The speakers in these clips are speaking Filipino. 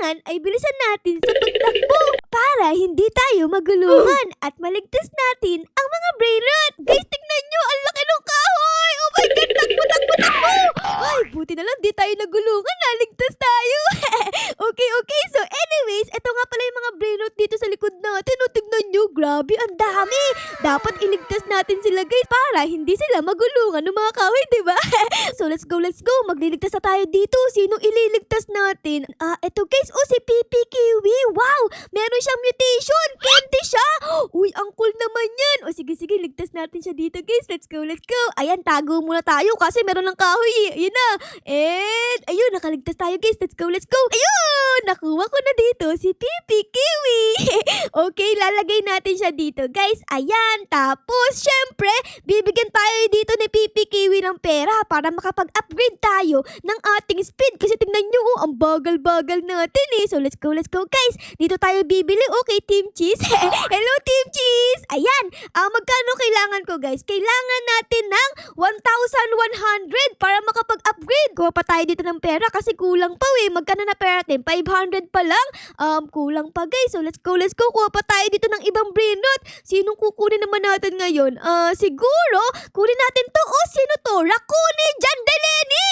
kailangan ay bilisan natin sa pagtakbo para hindi tayo magulungan at maligtas natin ang mga brain rot. Guys, tignan nyo, ang laki ng kahoy! Oh my God, takbo, takbo, takbo! Ay, buti na lang di tayo nagulungan, naligtas tayo! Okay, so anyways, ito nga pala yung mga brain rot dito sa likod natin. O, tignan nyo, grabe, ang dami! Dapat iligtas natin sila, guys, para hindi sila magulungan ng mga kahoy, diba? So, let's go! Magliligtas na tayo dito. Sinong ililigtas natin? Eto guys, si Pipi Kiwi. Wow! Meron siyang mutation. Candy siya. Uy, ang cool naman yan. O sige, ligtas natin siya dito guys. Let's go. Ayan, tago muna tayo kasi meron ng kahoy. Ayan na. And, ayun, nakaligtas tayo guys. Let's go. Ayun! Nakuha ko na dito si Pipi Kiwi. Okay, lalagay natin siya dito guys. Ayan, tapos, syempre, bibigyan tayo dito ni Pipi Kiwi ng pera para makapag-upgrade tayo ng ating speed. Kasi tingnan nyo, ang bagal-bagal natin eh. So, let's go guys. Dito tayo bibili. Okay, Team Cheese. Hello, Team Cheese. Ayan, magkano kailangan ko guys? Kailangan natin ng 1,100 para makapag-upgrade. Kuha pa tayo dito ng pera kasi kulang pa eh. Magkano na pera natin? 500 pa lang? Kulang pa guys. So, let's go. Kuha pa tayo dito ng ibang brain rot. Sinong kukunin naman natin ngayon? Siguro, kunin natin to. Sino to? Rakuni Jandeleni!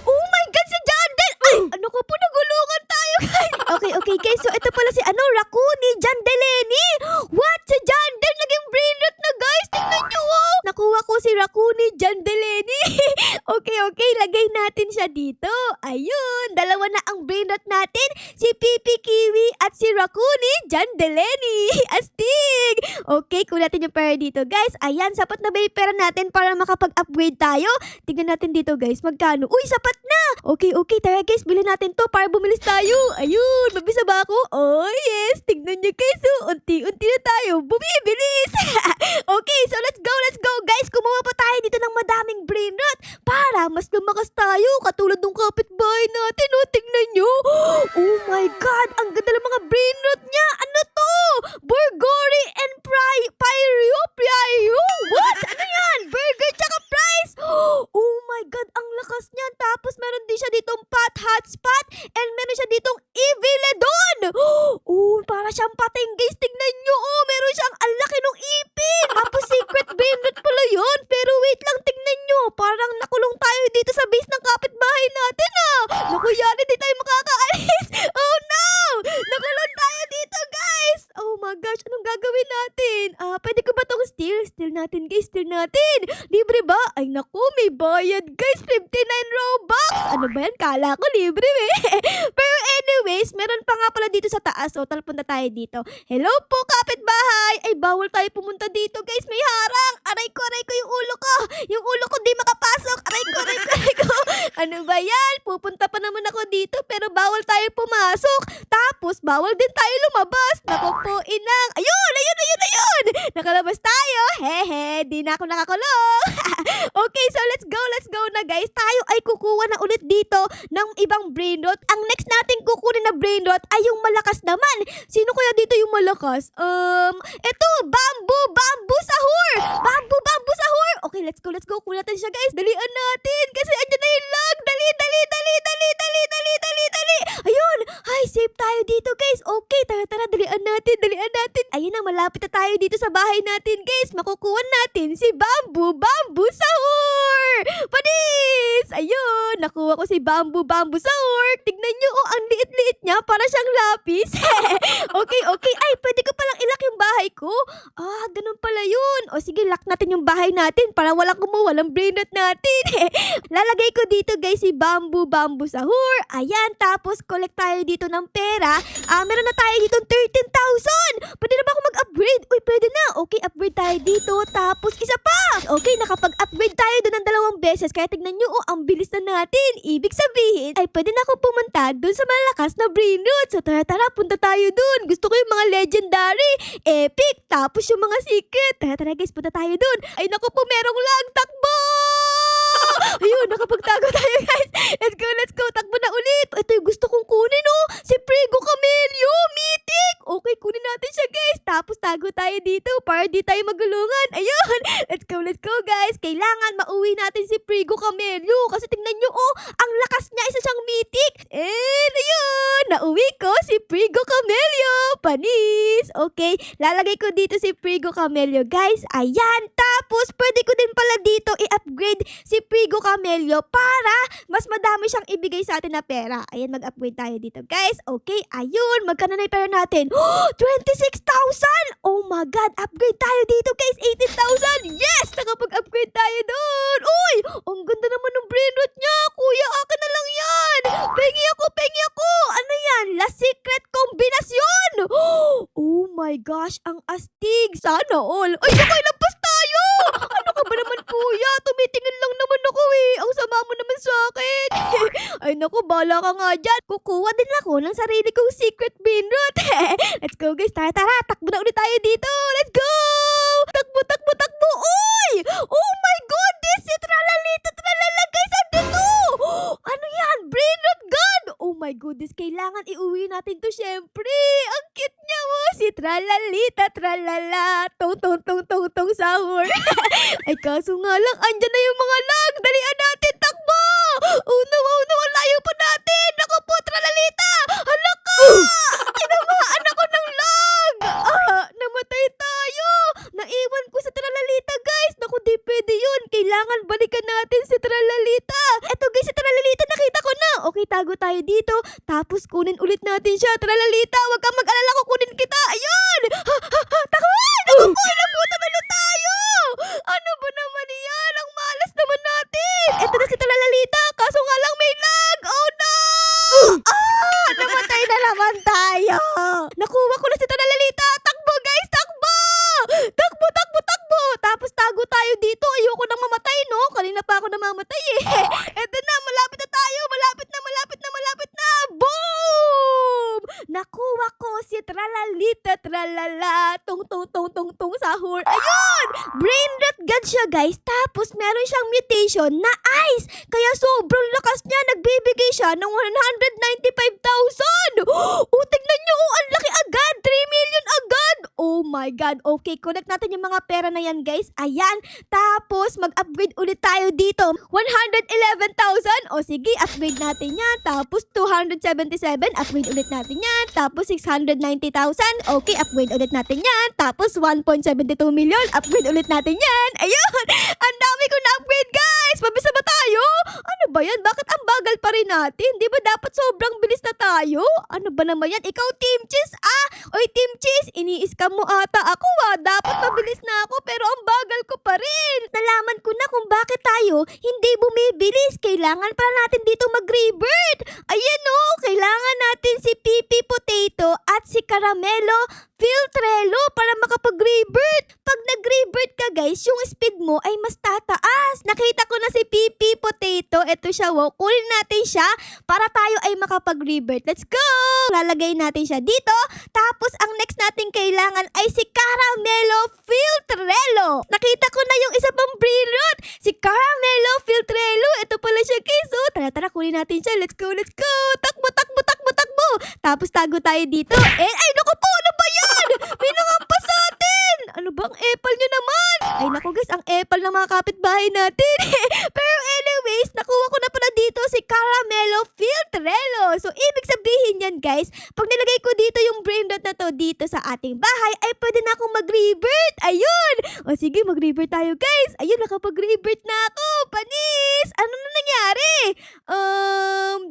Oh my God, si Jandel! Ay, ano ko po, nagulungan tayo guys. Okay guys, so ito pala si Rakuni Jandeleni. What? Si Jandel naging brain rot na guys. Tignan nyo, wow. Nakuha ko si Rakuni Jandeleni. Okay, lagay natin siya dito. Ayun, dalawa na ang brain rot natin. Si Pipi Kiwi at si Rakuni Jandeleni. Astig! Okay, kunin natin yung pera dito guys. Ayan, sapat na ba yung pera natin para makapag-upgrade tayo? Tignan natin dito guys, magkano? Uy, sapat na! Okay, tara guys, bilhin natin to para bumilis tayo. Ayun, mabisa ba ako? Oh yes, tignan nyo guys, unti-unti na tayo bumibilis. Okay, so let's go guys. Kumuha pa tayo dito ng madaming brain rot para mas lumakas tayo katulad ng kapitbahay natin. Tignan nyo. Oh my God, ang ganda ng mga brain rot niya. Ano to? Burgori and Pyro? What? Ano yan? Burger tsaka fries? Oh my God, ang lakas niyan. Tapos meron din siya ditong hotspot and meron siya ditong Eviledon. Oh, para siyang pating guys. Tignan nyo. Meron siyang ang laki ng ipin. Tapos secret brain rot pala yun. Pero wait lang, tignan nyo. Parang nakulong tayo dito sa base ng kapitbahay natin Naku, yan, hindi tayo makakaalis. Oh no! Nakulong tayo dito guys. Oh my gosh, anong gagawin natin? Pwede ko ba itong steal? Steal natin guys, Libre ba? Ay naku, may bayad guys. 59 Robux. Ano ba yan? Kala ko libre Pero anyways, meron pa nga pala dito sa taas. So, punta tayo dito. Hello po, kapitbahay. Ay, bawal tayo pumunta dito guys. May harang. Aray ko yung ulo ko. Yung ulo ko di makapasok. Aray ko. Ano ba yan? Pupunta pa naman ako dito pero bawal tayo pumasok. Tapos, bawal din tayo lumabas. Naku po, inang. Ayun. Nakalabas tayo. Hehe, di na ako nakakulong. Okay, so let's go na guys. Tayo ay kukuha na ulit dito ng ibang brain rot. Ang next natin kukunin na brain rot ay yung malakas naman. Sino kaya dito yung malakas? Ito, bamboo sahur. Bamboo sahur. Okay, let's go. Kunin natin siya guys. Dalian natin kasi andyan na yung lag. Dali. Ayun. Ay, safe tayo dito guys. Okay, tara, dalian natin. Ayun na, malapit na tayo dito sa bahay natin guys. Makukuha natin si bamboo sahur. Panis! Ayun, nakuha ko si bamboo sahur. Tignan nyo, ang liit-liit niya. Para siyang lapis. Okay. Ay, pwede ko palang ilak yung bahay ko. Ganun pala yun. O sige, lock natin yung bahay natin para walang kumuha ng brain rot natin. Lalagay ko dito guys si bamboo sahur. Ayan, tapos collect tayo dito ng pera. Meron na tayo dito 13,000. Pwede na ba ako mag-upgrade? Uy, pwede na. Okay, upgrade tayo dito. Tapos isa pa. Okay, nakapag-upgrade tayo doon ng 2 beses. Kaya tignan nyo, ang bilis na natin. Ibig sabihin, ay pwede na ako pumunta doon sa malakas na brain rot. So tara, punta tayo doon. Gusto ko yung mga legendary, epic, tapos yung mga secret. Tara guys, punta tayo doon. Ay naku po, merong lag. Takbo! Ayun, nakapagtago tayo guys. Let's go. Takbo na ulit. Ito yung gusto kong kunin Si Prego Camello. Mythic. Okay, kunin natin siya guys. Tapos tago tayo dito para di tayo magulungan. Ayun. Let's go guys. Kailangan mauwi natin si Frigo Camello. Kasi tingnan nyo ang lakas niya. Isa siyang mythic. And ayun. Nauwi ko si Frigo Camello. Panis. Okay. Lalagay ko dito si Frigo Camello guys. Ayan. Tapos pwede ko din pala dito i-upgrade si Frigo Camello para mas madami siyang ibigay sa atin na pera. Ayan, mag-upgrade tayo dito guys. Okay, ayun. Magkano na yung pera natin? 26,000! Oh my God, upgrade tayo dito guys. 18,000! Yes! Nakapag-upgrade tayo doon. Uy! Ang ganda naman ng brain rot niya. Kuya, akin na lang yan. Pengi ako. Ano yan? La secret kombinasyon. Oh my gosh, ang astig. Sana all. Ay, nakailampas tayo. Ano ka ba naman kuya? Tumitingin lang naman ako eh. Ang sama mo naman sa akin. Ay naku, bala ka nga dyan. Kukuha din ako ng sarili kong secret brain rot. Let's go guys. Tara. Takbo na ulit tayo dito. Let's go! Takbo. Uy! Oh my goodness! Si Tralalita Tralala guys. Andito! Ano yan? Brain rot gun! Oh my goodness. Kailangan iuwi natin to syempre. Ang cute niya mo. Si Tralalita Tralala. Tong sahur. Ay kaso nga lang, andyan na yung mga lag. Dalian natin, takbo! Oh no, ang layo pa natin. Naku po, Tralalita! Hala ka! Tinamaan ako ng lag! Namatay tayo! Naiwan ko sa Tralalita, guys. Naku, di pwede yun. Kailangan balikan natin si Tralalita. Eto guys, si Tralalita, nakita ko na. Okay, tago tayo dito. Tapos kunin ulit natin siya. Tralalita, wag kang mag-alala, kukunin kita. Ayun! Takbuhan! Naku po, nabutamalo tayo! Ano ba naman yan? Ang malas naman natin! Eto na si Tralalita, kaso nga lang may lag! Oh no! Namatay na naman tayo! Nakuha ko na si Tralalita! Takbo guys, takbo! Takbo! Tapos tago tayo dito. Ayoko nang mamatay, no? Kanina pa ako namamatay eh. Eto na, malapit na tayo! Malapit na! Boom! Nakuha ko si Tralalita Tralala. Tung sahur. Ayun! Brain rot god siya guys. Tapos meron siyang mutation na ice. Kaya sobrang lakas niya. Nagbibigay siya ng 195,000. Tignan nyo. Ang laki agad. 3 million agad. Oh my God. Okay, connect natin yung mga pera na yan guys. Ayan. Tapos mag-upgrade ulit tayo dito. 111,000. O sige, upgrade natin yan. Tapos 277. Upgrade ulit natin yan. Tapos 690,000. Okay, upgrade ulit natin yan. Tapos 1.72 million. Upgrade ulit natin yan. Ayun. Ang dami ko na-upgrade guys. Mabisa ba tayo? Ano ba yan? Bakit ang bagal pa rin natin? Di ba dapat sobrang bilis na tayo? Ano ba naman yan? Ikaw, Team Cheese, Oy, Team Cheese, ini-scam mo ata ako Dapat mabilis na ako pero ang bagal ko pa rin. Nalaman ko na kung bakit tayo hindi bumibilis. Kailangan pa natin dito mag-rebirth. Ayan kailangan natin si Pipi Potato at si Caramelo Filtrello para makapag-rebirth. Pag nag-rebirth ka guys, yung speed mo ay mas tataas. Nakita ko na si Pipi Potato. Ito siya, kunin natin siya para tayo ay makapag-rebirth. Let's go! Lalagay natin siya dito. Tapos ang next natin kailangan ay si Caramelo Filtrello. Nakita ko na yung isa pang brain rot. Si Caramelo Filtrello. Ito pala siya guys. Tara, kunin natin siya. Let's go. Takbo. Tapos tago tayo dito. Ay, naku po, ano ba yan? May nangampas sa atin. Ano ba ang epal nyo naman? Ay, naku guys, ang epal ng mga kapitbahay natin. Pero anyways, nakuha ko na pala dito si Caramelo Filtrello. So, ibig sabihin yan guys, pag nilagay ko dito yung brain rot na to dito sa ating bahay, ay pwede na akong mag-rebirth. Ayun. O sige, mag-rebirth tayo guys. Ayun, nakapag-rebirth na ako. Panis! Ano na nangyari?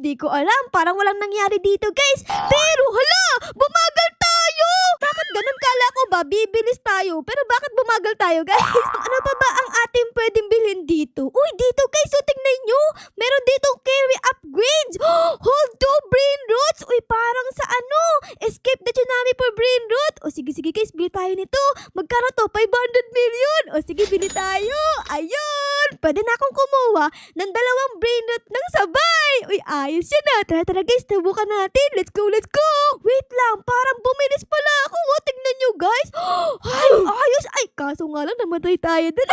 Di ko alam. Parang walang nangyari dito guys. Pero hala, bumagal tayo. Bakit ganun? Kala ko ba bibilis tayo? Pero bakit bumagal tayo guys? Ano pa ba ang ating pwedeng bilhin dito? Uy, dito guys, tingnan nyo. Meron ditong carry upgrades. Hold 2 brain rots. Uy, parang sa escape the tsunami for brain rot. O sige guys, bili tayo nito. Magkano to? 500 million. O sige, bili tayo. Ayun. Pwede na akong kumuha ng 2 brain rot ng sabay. Uy, ayos yan Tara guys, tabukan natin. Let's go. Wait lang, parang bumilis pala ako. Tignan nyo guys. Ay, ayos. Ay, kaso nga lang namatay tayo dun.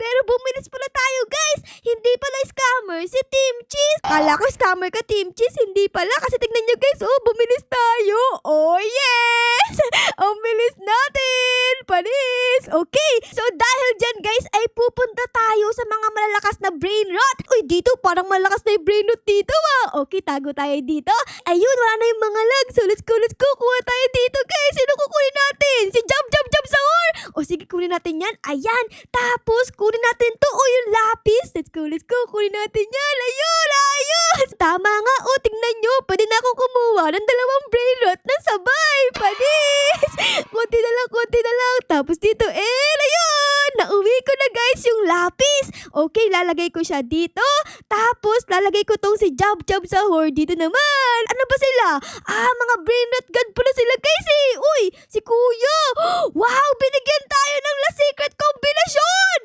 Pero bumilis pala tayo guys. Hindi pala scammer si Team Cheese. Kala ko scammer ka, Team Cheese. Hindi pala. Kasi tignan nyo guys, oh, bumilis tayo. Oh, yes! Ang bilis natin! Panis! Okay, so dahil dyan guys, ay pupunta tayo sa mga malalakas na brain rot. Uy, dito parang malakas na yung brain rot dito ah. Okay, tago tayo dito. Ayun, wala na yung mga lag. So let's go. Kuha tayo dito guys. Sino kukunin natin? Si Jump Sahur! O sige, kunin natin yan. Ayan. Tapos, kunin natin to. O yung lapis. Let's go. Kunin natin yan. Ayun. Tama nga. O, tingnan nyo. Pwede na akong kumuha ng 2 brain rot na sabay. Panis! Konti na lang. Tapos dito, ayun. Nauwi ko na guys yung lapis. Okay, lalagay ko siya dito. Tapos, lalagay ko tong si Jump Sahur dito naman. Ano ba sila? Mga brain rot god pala sila guys eh. Uy, si Kuya. Wow, binigyan tayo ng La Secret kombinasyon.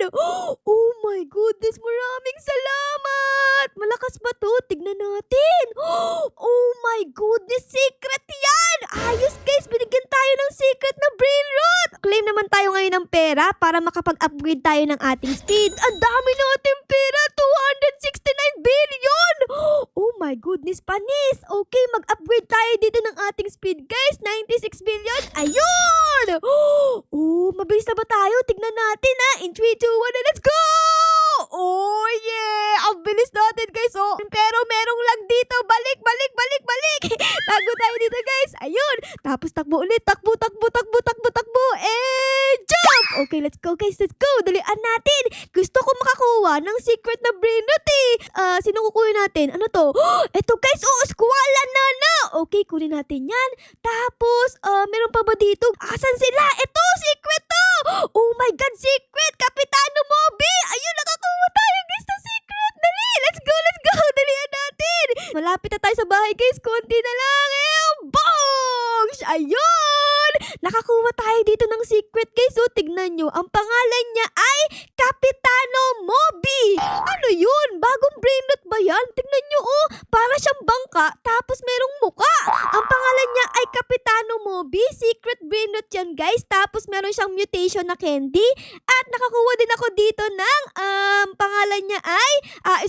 Oh my goodness, maraming salamat. Malakas ba to? Tignan natin. Oh my goodness, secret yan. Ayos guys, binigyan tayo ng secret na brain rot. Claim naman tayo ngayon ng pera para makapag-upgrade tayo ng ating speed. Ang dami natin pera, 269 billion. Oh my goodness, panis. Okay, mag-upgrade tayo dito ng ating speed guys, 96 billion. Ayun! Oh, mabilis na ba tayo? Tignan natin ha. In 3, 2, 1, and let's go! Oh yeah! Ang bilis natin guys. Oh, pero merong lag dito. Balik. Tago tayo dito guys. Ayun. Tapos takbo ulit. Takbo. Jump! Okay, let's go guys. Dalian natin. Gusto ko makakuha ng secret na brain rot eh. Sino kukunin natin? Ano to? Eto guys. Oh, Squala Nana. Okay, kunin natin yan. Tapos, meron pa ba dito? Asan sila? Ito, secret to! Oh my God, secret! Kapitano Mobi! Ayun, nakakuha tayo guys na secret! Dali! Let's go! Dalian natin! Malapit na tayo sa bahay guys. Konti na lang. Bong! Ayun! Nakakuha tayo dito ng secret guys. So, tignan nyo. Ang pangalan niya ay Kapitano Mobi. Ano yun? Bagong brain rot ba yan? Tignan nyo oh. Para siyang bangka tapos merong muka. Ang pangalan niya ay Kapitano Mobi. Secret brain rot yan guys. Tapos meron siyang mutation na candy. At nakakuha din ako dito ng pangalan niya ay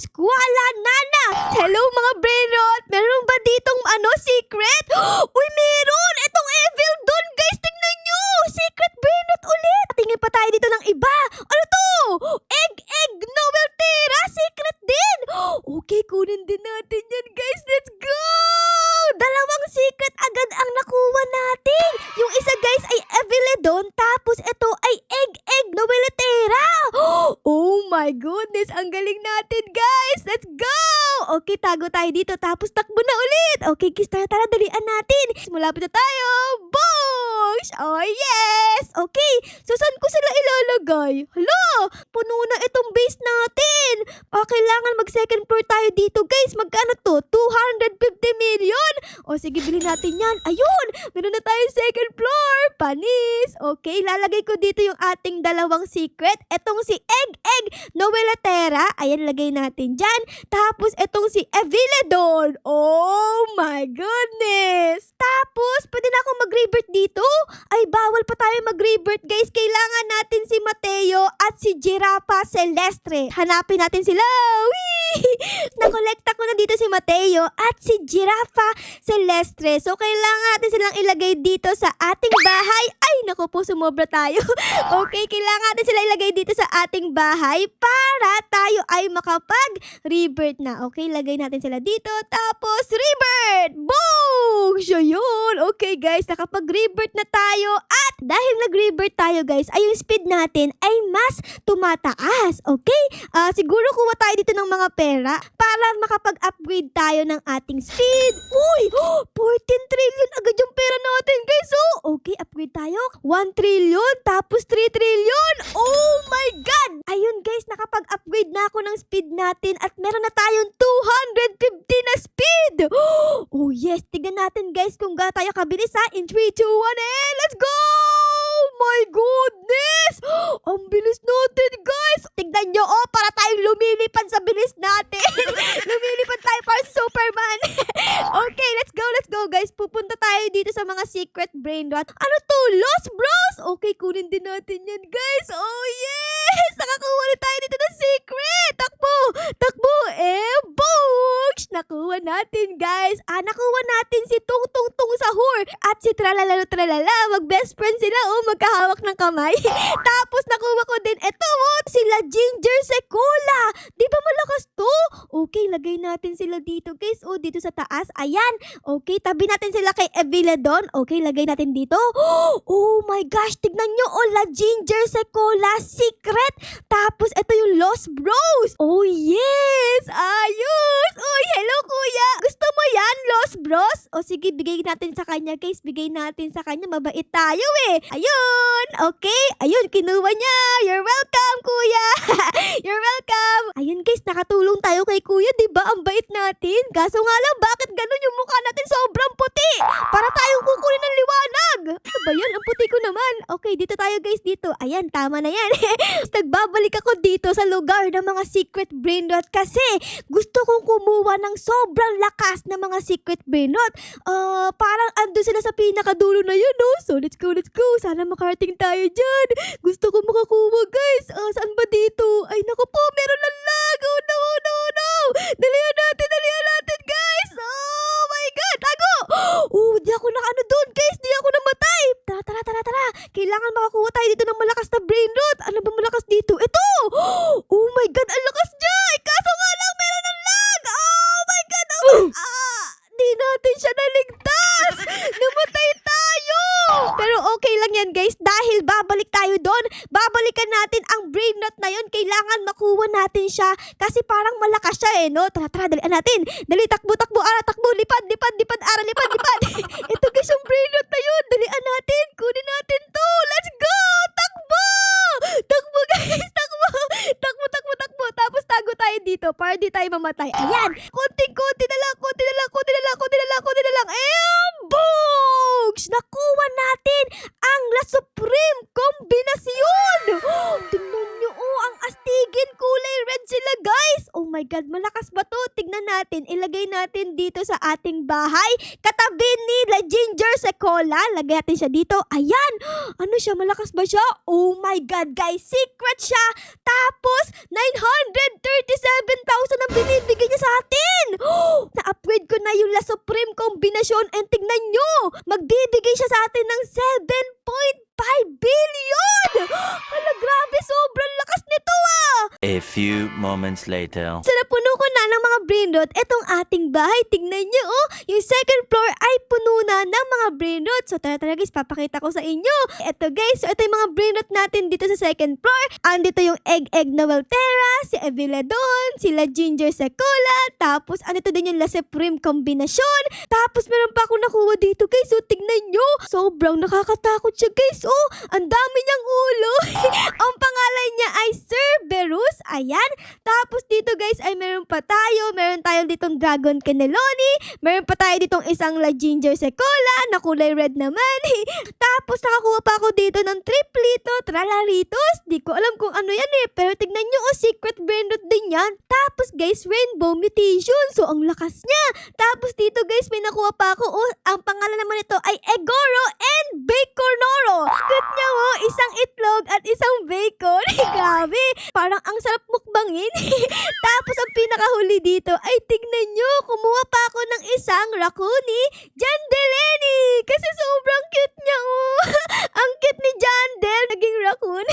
Squala Nana. Hello mga brain rot. Meron ba ditong secret? Uy, meron! Itong Evil Dawn guys. Tignan nyo. Secret brain rot ulit. Tingin pa tayo dito ng iba. Ano to? Egg Novel Terra. Secret din. Okay, kunin din natin yan guys. Let's go! 2 secret agad ang nakuha natin. Yung isa guys ay Eviledon. Tapos ito ay Egg Novel Terra. Oh my goodness. Ang galing natin guys. Let's go! Okay, tago tayo dito. Tapos takbo na ulit. Okay, kiss tara, dalian natin. Malapit na tayo. Boom! Oh yes! Okay, so saan ko sila ilalagay? Hala! Puno na itong base natin. Kailangan mag second floor tayo dito guys. Magkano to? 250 million? O sige, bilhin natin yan. Ayun! Meron na tayong second floor. Panis! Okay, lalagay ko dito yung ating 2 secret. Etong si Egg Novel Terra. Ayan, lagay natin dyan. Tapos etong si Eviledon. Oh my goodness! Tapos, pwede na akong mag-rebirth dito? Ay, bawal pa tayo mag-rebirth guys. Kailangan natin si Mateo at si Giraffa Celestre. Hanapin natin sila. Whee! Nakolekta ko na dito si Mateo at si Giraffa Celestre. So, kailangan natin silang ilagay dito sa ating bahay. Ay, naku po, sumobra tayo. Okay, kailangan natin sila ilagay dito sa ating bahay para tayo ay makapag-rebirth na. Okay, lagay natin sila dito. Tapos, rebirth! Boom! So, yun. Okay, guys, nakapag-rebirth na tayo. At dahil nag-rebirth tayo, guys, ay yung speed natin ay mas tumataas. Okay? Siguro kuha tayo dito ng mga pera para makapag-upgrade tayo ng ating speed. Uy! 14 trillion agad yung pera natin, guys. Okay, upgrade tayo. 1 trillion, tapos 3 trillion. Oh my God! Ayun, guys, nakapag-upgrade na ako ng speed natin at meron na tayong 250 na speed. Oh yes, tignan natin, guys, kung gaano tayo kabilis ha. In 3, 2, 1, and let's go! My goodness! Ang bilis natin, guys! Tignan nyo, para tayong lumilipad sa bilis natin. Lumilipad tayo para Superman. Okay, let's go, guys. Pupunta tayo dito sa mga secret brain rot. Ano to? Lost Bros? Okay, kunin din natin yan, guys. Oh, yes! Nakakuha na tayo dito ng secret. Books! Nakuha natin, guys. Nakuha natin si Tung Tung Tung Sahur at si Tralala Tralala. Mag-best friend sila, magkahawak ng kamay. Tapos nakuha ko din, eto, sila Ginger Secola. Di ba malakas to? Okay, lagay natin sila dito, guys. Dito sa taas. Ayan. Okay, tabi natin sila kay Eviladon. Okay, lagay natin dito. Oh my gosh, tignan nyo, La Ginger Secola Secret. Tapos, ito yung Lost Bros. Oh, yes! Ayos! Uy, hello, kuya! Gusto mo yan, Lost Bros? O sige, bigay natin sa kanya, guys. Bigay natin sa kanya. Mabait tayo, eh. Ayun! Okay. Ayun, kinuha niya. You're welcome, kuya! You're welcome! Ayun, guys, nakatulong tayo kay kuya, diba? Ang bait natin. Kaso nga lang, bakit ganun yung mukha natin sobrang puti? Para tayong kukunin ng liwanag. Ano ba yun? Ang puti ko naman. Okay, dito tayo, guys, dito. Ayan, tama na yan. Nagbabalik ako dito sa lugar ng mga secret brain rot kasi gusto kong kumuha ng sobrang lakas na mga secret brain rot. Parang ando sila sa pinakadulo na yun, no? So, let's go, let's go. Sana makarating tayo dyan. Gusto ko makakuha, guys. Saan ba dito? Ay, naku po, meron ng lag. Oh, no, no, no. Dalihan natin, guys. Oh, my God. Tago. Di ako nakano doon, guys. Di ako namatay. Tara. Kailangan makakuha tayo dito ng malakas na brain rot. Ano ba malakas dito? Ito. Oh, my God. Ang lakas niya. Kaso nga lang, meron ng lag. Oh, my God. Di natin siya naligtas. Namatay tayo. Pero okay lang yan, guys. Dahil babalik tayo doon. Babalikan natin ang brain rot na yun. Kailangan makuha natin siya. Kasi parang malakas siya, no? Tara, dalian natin. Dali, takbo, takbo, lipad, lipad, lipad. Ito, guys, yung brain rot na yun. Dalian natin. Kunin natin to. Let's go! Takbo! Takbo, guys. Takbo. Tapos tago tayo dito para di tayo mamatay. Ayan. Konti na lang. Books! Nakuha natin ang La Supreme Combination! Tingnan nyo, ang astigin kulay red sila, guys! Oh my God, malakas ba to? Tignan natin. Ilagay natin dito sa ating bahay. Katabi ni La Ginger Secola. Lagay natin siya dito. Ayan! Ano siya? Malakas ba siya? Oh my God, guys! Secret siya! Tapos, 937,000 ang binibigay niya sa atin! Na-upgrade ko na yung La Supreme Combination and tignan nyo! Magbibigay siya sa atin ng 7.5 billion! Hala, grabe! Sobrang lakas nito, A few moments later. So, napuno ko na ng mga brain rot etong ating bahay. Tingnan nyo, yung second floor ay puno na ng mga brain rot. So, tara guys, papakita ko sa inyo. Ito guys, so ito yung mga brain rot natin dito sa second floor. Andito yung Egg na Waltera, si Eviladon, sila Ginger Secola, tapos andito din yung La Supreme Combination. Tapos meron pa ako nakuha dito guys. So, tignan nyo. Sobrang nakakatakot siya guys. Ang dami niyang ulo. Ang pangalan niya ay Sir Berus. Ayan. Tapos dito guys ay meron pa tayo. Meron tayo ditong Dragon Cannelloni. Meron pa tayo ditong isang La Ginger Secola na kulay red naman. Tapos nakakuha pa ako dito ng Triplito Tralaritos. Di ko alam kung ano yan pero tignan nyo secret brain rot din yan. Tapos guys, Rainbow Mutation. So ang lakas niya. Tapos dito guys may nakuha pa ako. Ang pangalan naman ito ay Egoro and Baconoro. Good niya isang itlog at isang bacon. Grabe. Parang ang sarap mukbangin. Tapos ang pinakahuli dito ay tignan nyo. Kumuha pa ako ng isang Raccooni Jandeleni. Kasi sobrang cute niya Ang cute ni Jandel. Naging raccoon.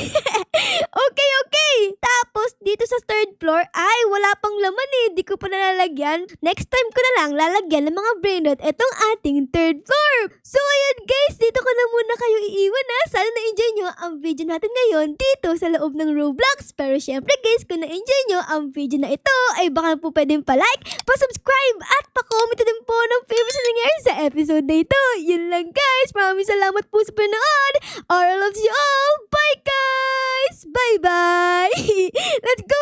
Okay. Tapos dito sa third floor ay wala pang laman Di ko pa nalalagyan. Next time ko na lang lalagyan ng mga brain rot etong ating third floor. So ayun guys, dito ko na muna kayo iiwan Sana na-enjoy nyo ang video natin ngayon dito sa loob ng Roblox. Pero syempre guys, kung na-enjoy nyo ang video na ito ay baka po pwedeng pa-like, pa-subscribe at pa-comment din po ng favorite na nangyari sa episode na ito. Yun lang guys. Maraming salamat po sa panood. I love you all. Bye guys! Bye-bye! Let's go!